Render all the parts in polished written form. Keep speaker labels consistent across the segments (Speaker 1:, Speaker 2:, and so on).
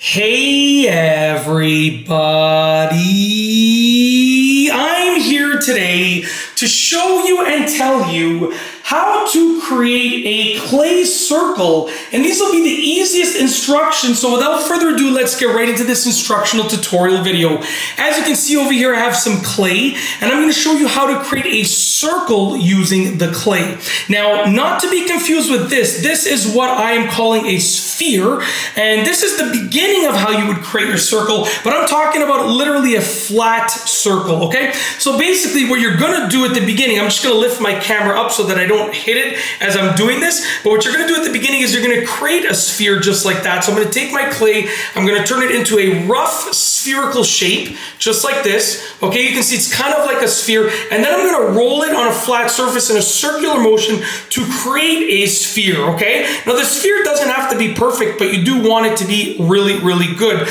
Speaker 1: Hey everybody, I'm here today to show you and tell you how to create a clay circle, and these will be the easiest instructions. So without further ado, let's get right into this instructional tutorial video. As you can see over here, I have some clay, and I'm going to show you how to create a circle using the clay. Now, not to be confused with this is what I am calling a sphere, and this is the beginning of how you would create your circle, but I'm talking about literally a flat circle, okay? So basically what you're gonna do at the beginning, I'm just gonna lift my camera up so that I don't hit it as I'm doing this, but what you're gonna do at the beginning is you're gonna create a sphere just like that. So I'm gonna take my clay, I'm gonna turn it into a rough spherical shape, just like this, okay? You can see it's kind of like a sphere, and then I'm gonna roll it on a flat surface in a circular motion to create a sphere, okay? Now the sphere doesn't have to be perfect, but you do want it to be really, really good.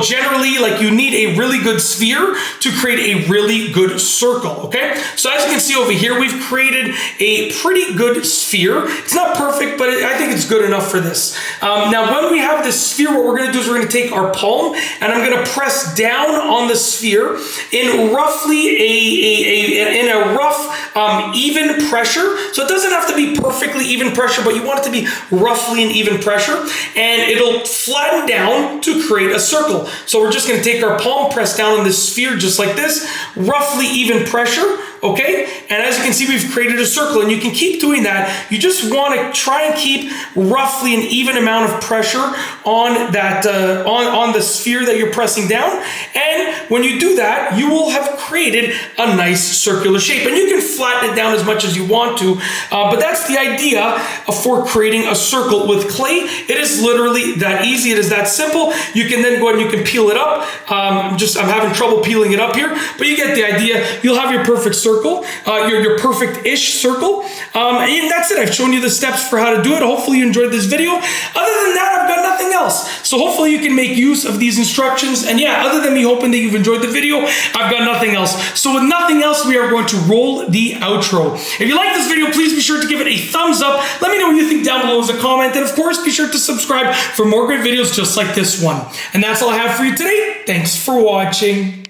Speaker 1: Generally, like, you need a really good sphere to create a really good circle, okay? So as you can see over here, we've created a pretty good sphere. It's not perfect, but I think it's good enough for this. Now, when we have this sphere, what we're gonna do is we're gonna take our palm, and I'm gonna press down on the sphere in roughly a rough, even pressure. So it doesn't have to be perfectly even pressure, but you want it to be roughly an even pressure, and it'll flatten down to create a circle. So we're just gonna take our palm, press down on this sphere just like this, roughly even pressure, okay? And as you can see, we've created a circle, and you can keep doing that. You just wanna try and keep roughly an even amount of pressure on that, on the sphere that you're pressing down. And when you do that, you will have created a nice circular shape. And you can flatten it down as much as you want to, but that's the idea for creating a circle with clay. It is literally that easy. It is that simple. You can then go ahead and you can peel it up. I'm having trouble peeling it up here, but you get the idea. You'll have your perfect circle, your perfect-ish circle. And that's it. I've shown you the steps for how to do it. Hopefully you enjoyed this video. Other than that, I've got nothing else. So hopefully you can make use of these instructions. And yeah, other than me hoping that you've enjoyed the video, I've got nothing else. So with nothing else, we are going to roll the outro. If you like this video, please be sure to give it a thumbs up. Let me know what you think down below as a comment. And of course, be sure to subscribe for more great videos just like this one. And that's all I have for you today. Thanks for watching.